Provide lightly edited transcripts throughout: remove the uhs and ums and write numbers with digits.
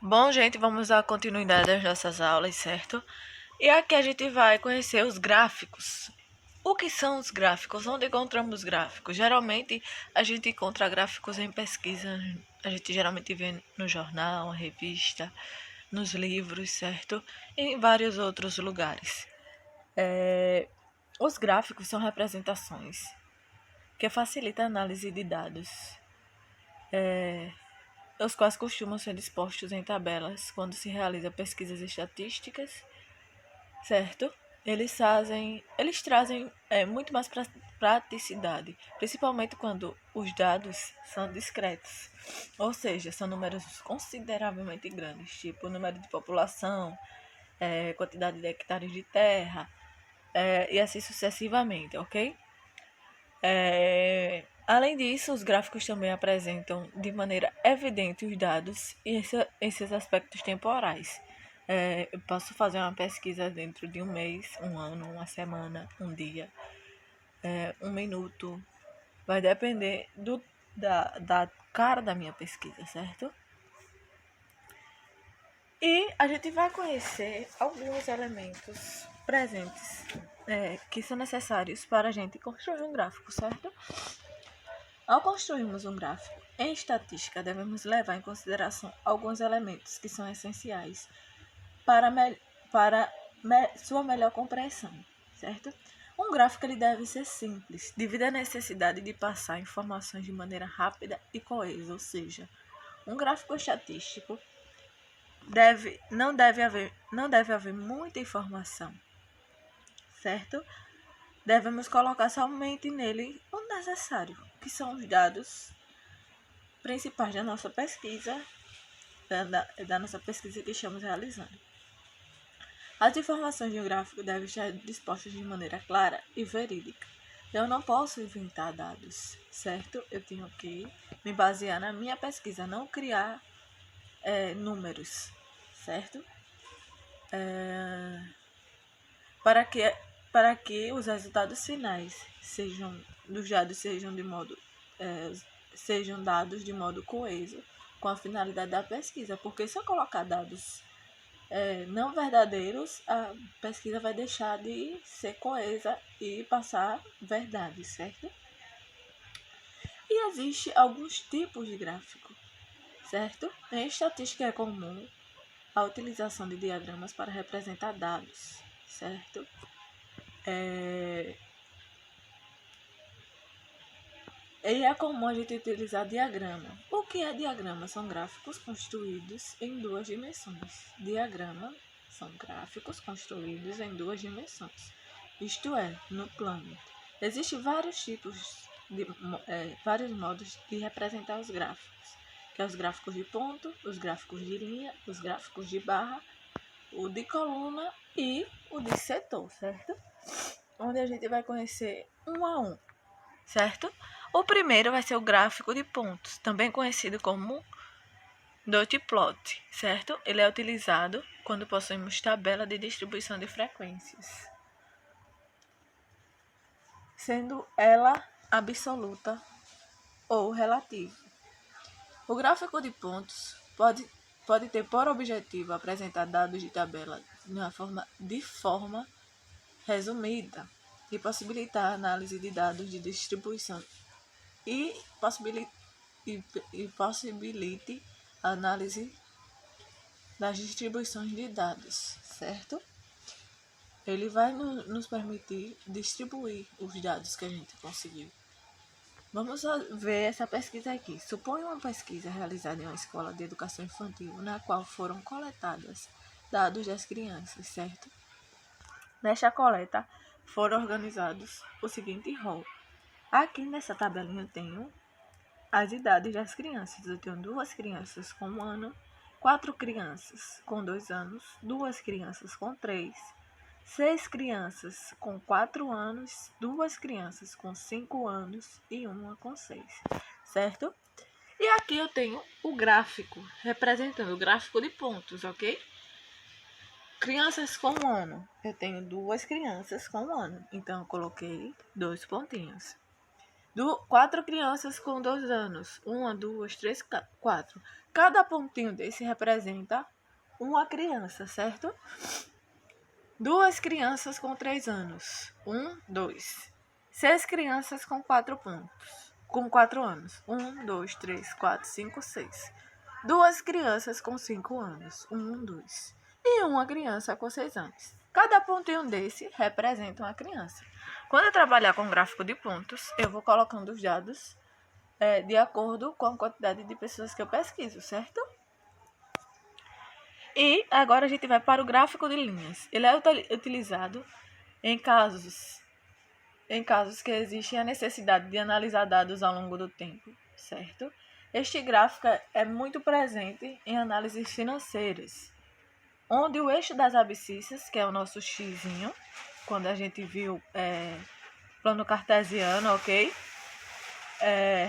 Bom, gente, vamos dar continuidade às nossas aulas, certo? E aqui a gente vai conhecer os gráficos. O que são os gráficos? Onde encontramos gráficos? Geralmente a gente encontra gráficos em pesquisa. A gente geralmente vê no jornal, na revista, nos livros, certo? E em vários outros lugares. Os gráficos são representações que facilitam a análise de dados, os quais costumam ser dispostos em tabelas quando se realiza pesquisas estatísticas, certo? Eles trazem muito mais praticidade, principalmente quando os dados são discretos, ou seja, são números consideravelmente grandes, tipo o número de população, quantidade de hectares de terra, e assim sucessivamente, ok? Além disso, os gráficos também apresentam de maneira evidente os dados e esses aspectos temporais. Eu posso fazer uma pesquisa dentro de um mês, um ano, uma semana, um dia, um minuto. Vai depender da cara da minha pesquisa, certo? E a gente vai conhecer alguns elementos presentes que são necessários para a gente construir um gráfico, certo? Ao construirmos um gráfico em estatística, devemos levar em consideração alguns elementos que são essenciais para sua melhor compreensão, certo? Um gráfico ele deve ser simples, devido à necessidade de passar informações de maneira rápida e coesa, ou seja, um gráfico estatístico não deve haver muita informação, certo? Devemos colocar somente nele o necessário, que são os dados principais da nossa pesquisa, da nossa pesquisa que estamos realizando. As informações de um gráfico devem estar dispostas de maneira clara e verídica. Eu não posso inventar dados, certo? Eu tenho que me basear na minha pesquisa, não criar números, certo? Para que os resultados finais dos dados sejam dados de modo coeso com a finalidade da pesquisa, porque se eu colocar dados não verdadeiros, a pesquisa vai deixar de ser coesa e passar verdade, certo? E existe alguns tipos de gráfico, certo? Em estatística é comum a utilização de diagramas para representar dados, certo? E é comum a gente utilizar diagrama. O que é diagrama? São gráficos construídos em duas dimensões. Diagrama são gráficos construídos em duas dimensões, isto é, no plano. Existem vários modos de representar os gráficos, que é os gráficos de ponto, os gráficos de linha, os gráficos de barra, o de coluna e o de setor, certo? Onde a gente vai conhecer um a um, certo? O primeiro vai ser o gráfico de pontos, também conhecido como dot plot, certo? Ele é utilizado quando possuímos tabela de distribuição de frequências, sendo ela absoluta ou relativa. O gráfico de pontos pode ter por objetivo apresentar dados de tabela de forma resumida e possibilitar a análise de dados de distribuição e possibilite a análise das distribuições de dados, certo? Ele vai nos permitir distribuir os dados que a gente conseguiu. Vamos ver essa pesquisa aqui. Suponha uma pesquisa realizada em uma escola de educação infantil, na qual foram coletados dados das crianças, certo? Nesta coleta, foram organizados o seguinte rol. Aqui nessa tabelinha eu tenho as idades das crianças. Eu tenho 2 crianças com 1 ano, 4 crianças com 2 anos, 2 crianças com 3, 6 crianças com 4 anos, 2 crianças com 5 anos e 1 com 6, certo? E aqui eu tenho o gráfico, representando o gráfico de pontos, ok? Crianças com 1 ano. Eu tenho 2 crianças com 1 ano, então eu coloquei 2 pontinhos. 4 crianças com 2 anos. 1, 2, 3, 4. Cada pontinho desse representa uma criança, certo? 2 crianças com 3 anos. 1, 2. 6 crianças com 4 pontos. Com 4 anos. 1, 2, 3, 4, 5, 6. 2 crianças com 5 anos. 1, 2. E uma criança com 6 anos. Cada pontinho desse representa uma criança. Quando eu trabalhar com gráfico de pontos, eu vou colocando os dados de acordo com a quantidade de pessoas que eu pesquiso, certo? E agora a gente vai para o gráfico de linhas. Ele é utilizado em casos que existe a necessidade de analisar dados ao longo do tempo, certo? Este gráfico é muito presente em análises financeiras, onde o eixo das abscissas, que é o nosso xzinho, quando a gente viu plano cartesiano, ok?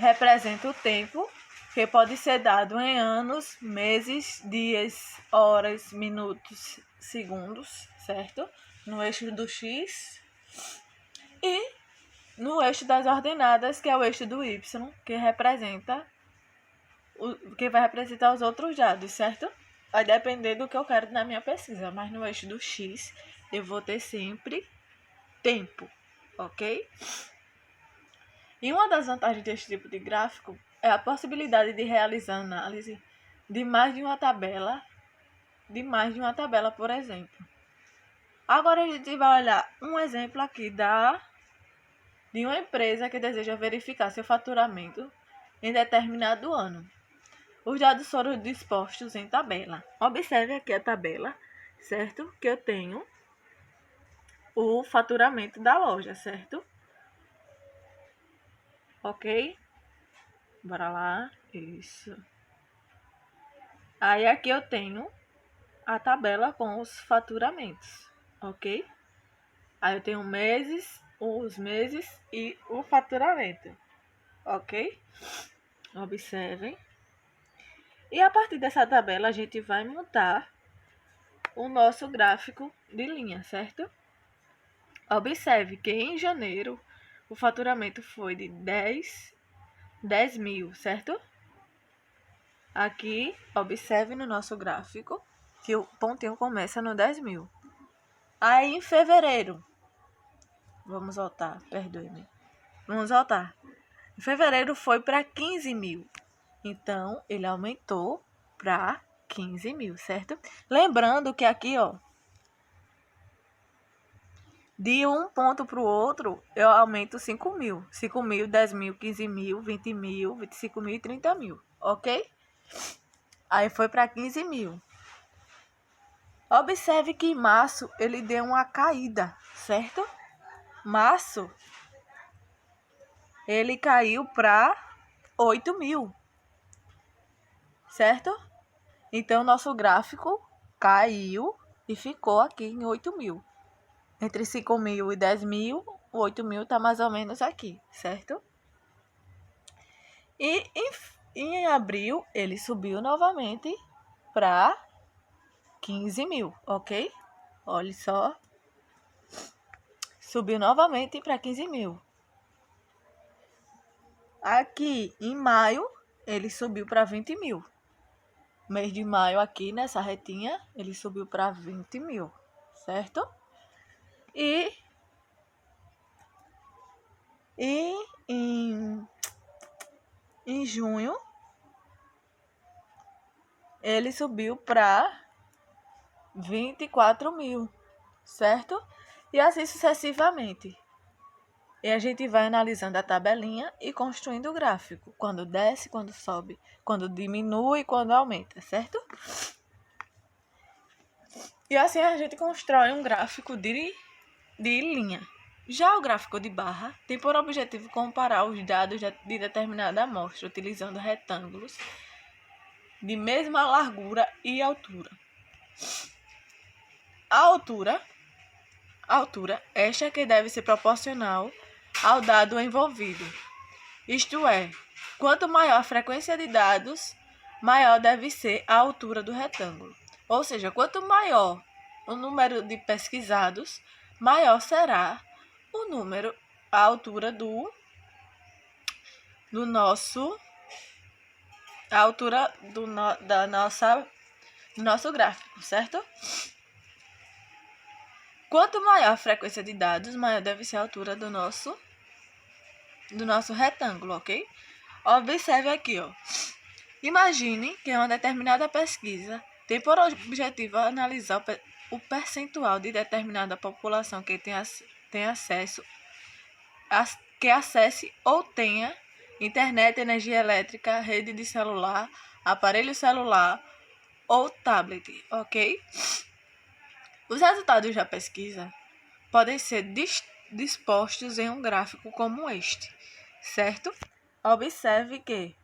Representa o tempo, que pode ser dado em anos, meses, dias, horas, minutos, segundos, certo? No eixo do x. E no eixo das ordenadas, que é o eixo do y, que vai representar os outros dados, certo? Vai depender do que eu quero na minha pesquisa, mas no eixo do x eu vou ter sempre tempo, ok? E uma das vantagens deste tipo de gráfico é a possibilidade de realizar análise de mais de uma tabela, por exemplo. Agora a gente vai olhar um exemplo aqui de uma empresa que deseja verificar seu faturamento em determinado ano. Os dados foram dispostos em tabela. Observe aqui a tabela, certo? Que eu tenho o faturamento da loja, certo? Ok? Bora lá. Isso. Aí aqui eu tenho a tabela com os faturamentos, ok? Aí eu tenho os meses e o faturamento, ok? Observem. E a partir dessa tabela a gente vai montar o nosso gráfico de linha, certo? Observe que em janeiro o faturamento foi de 10 mil, certo? Aqui, observe no nosso gráfico que o pontinho começa no 10 mil. Aí em fevereiro, vamos voltar, perdoe-me. Vamos voltar. Em fevereiro foi para 15 mil. Então, ele aumentou para 15 mil, certo? Lembrando que aqui, ó, de um ponto para o outro, eu aumento 5 mil. 5 mil, 10 mil, 15 mil, 20 mil, 25 mil e 30 mil, ok? Aí foi para 15 mil. Observe que em março ele deu uma caída, certo? Março, ele caiu para 8 mil, certo? Então, nosso gráfico caiu e ficou aqui em 8 mil. Entre 5 mil e 10 mil, o 8 mil está mais ou menos aqui, certo? E em abril, ele subiu novamente para 15 mil, ok? Olha só. Subiu novamente para 15 mil. Aqui, em maio, ele subiu para 20 mil. Mês de maio, aqui nessa retinha, ele subiu para 20 mil, certo? E em junho, ele subiu para 24 mil, certo? E assim sucessivamente. E a gente vai analisando a tabelinha e construindo o gráfico. Quando desce, quando sobe, quando diminui, quando aumenta, certo? E assim a gente constrói um gráfico de linha. Já o gráfico de barra tem por objetivo comparar os dados de determinada amostra, utilizando retângulos de mesma largura e altura. A altura, esta que deve ser proporcional ao dado envolvido. Isto é, quanto maior a frequência de dados, maior deve ser a altura do retângulo. Ou seja, quanto maior o número de pesquisados, maior será a altura do do nosso a altura do nosso gráfico, certo? Quanto maior a frequência de dados, maior deve ser a altura do nosso retângulo, ok? Observe aqui, ó. Imagine que uma determinada pesquisa tem por objetivo analisar o percentual de determinada população que tem acesso, que acesse ou tenha internet, energia elétrica, rede de celular, aparelho celular ou tablet, ok? Os resultados da pesquisa podem ser dispostos em um gráfico como este, certo? Observe que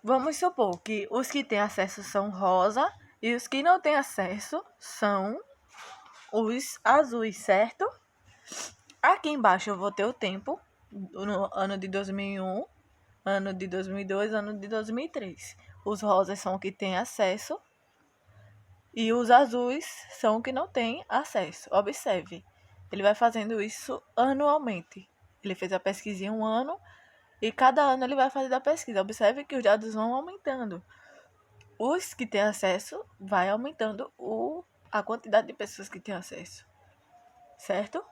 vamos supor que os que têm acesso são rosa e os que não têm acesso são os azuis, certo? Aqui embaixo eu vou ter o tempo no ano de 2001, ano de 2002, ano de 2003. Os rosas são os que têm acesso e os azuis são os que não têm acesso. Observe, ele vai fazendo isso anualmente. Ele fez a pesquisa em um ano e cada ano ele vai fazer a pesquisa. Observe que os dados vão aumentando. Os que têm acesso vai aumentando a quantidade de pessoas que têm acesso, certo?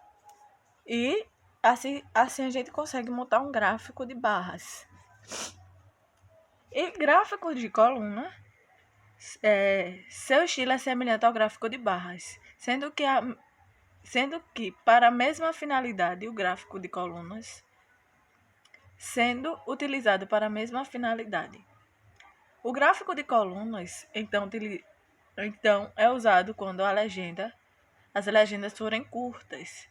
E assim a gente consegue montar um gráfico de barras. E gráfico de coluna, seu estilo é semelhante ao gráfico de barras, sendo que para a mesma finalidade, o gráfico de colunas sendo utilizado para a mesma finalidade. O gráfico de colunas, então é usado quando as legendas forem curtas,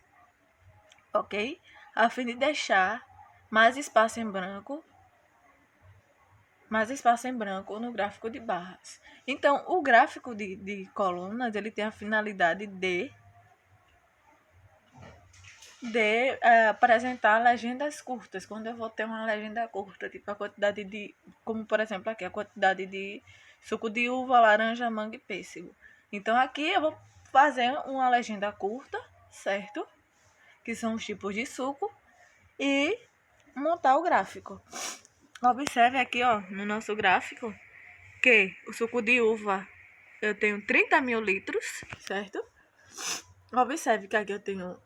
ok? A fim de deixar mais espaço em branco no gráfico de barras. Então, o gráfico de colunas, ele tem a finalidade de apresentar legendas curtas. Quando eu vou ter uma legenda curta, tipo a quantidade de, como por exemplo aqui, a quantidade de suco de uva, laranja, manga e pêssego. Então aqui eu vou fazer uma legenda curta, certo? Que são os tipos de suco, e montar o gráfico. Observe aqui, ó, no nosso gráfico, que o suco de uva eu tenho 30 mil litros, certo? Observe que aqui eu tenho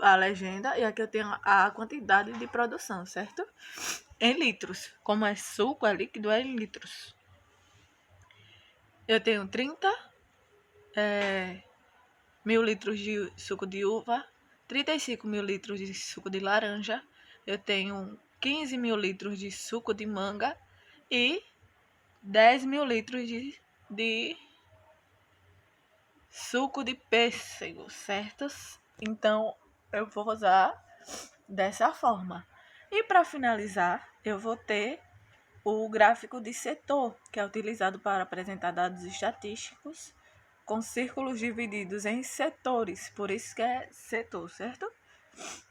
a legenda e aqui eu tenho a quantidade de produção, certo? Em litros. Como é suco, é líquido, é em litros. Eu tenho 30 mil litros de suco de uva, 35 mil litros de suco de laranja, eu tenho 15 mil litros de suco de manga e 10 mil litros de suco de pêssego, certo? Então, eu vou usar dessa forma. E para finalizar, eu vou ter o gráfico de setor, que é utilizado para apresentar dados estatísticos com círculos divididos em setores, por isso que é setor, certo?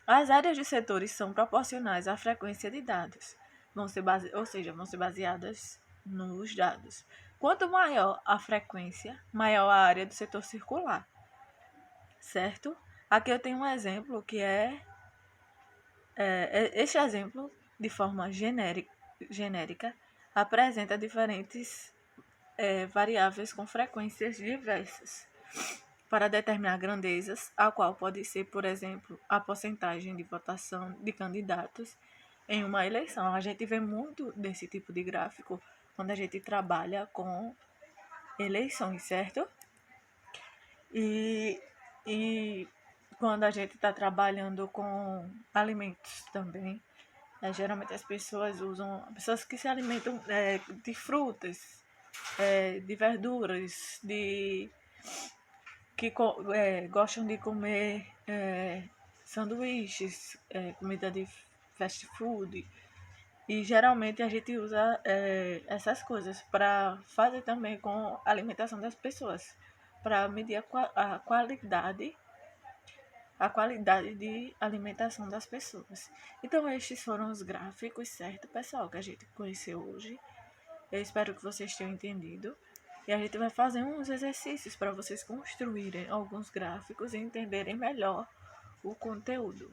As áreas de setores são proporcionais à frequência de dados, vão ser baseadas nos dados. Quanto maior a frequência, maior a área do setor circular, certo? Aqui eu tenho um exemplo que este exemplo, de forma genérica, apresenta diferentes variáveis com frequências diversas para determinar grandezas, a qual pode ser, por exemplo, a porcentagem de votação de candidatos em uma eleição. A gente vê muito desse tipo de gráfico quando a gente trabalha com eleições, certo? E quando a gente está trabalhando com alimentos também, geralmente as pessoas que se alimentam de frutas, de verduras, que gostam de comer sanduíches, comida de fast food. E geralmente a gente usa essas coisas para fazer também com a alimentação das pessoas, para medir a qualidade de alimentação das pessoas. Então, estes foram os gráficos, certo, pessoal, que a gente conheceu hoje. Eu espero que vocês tenham entendido. E a gente vai fazer uns exercícios para vocês construírem alguns gráficos e entenderem melhor o conteúdo.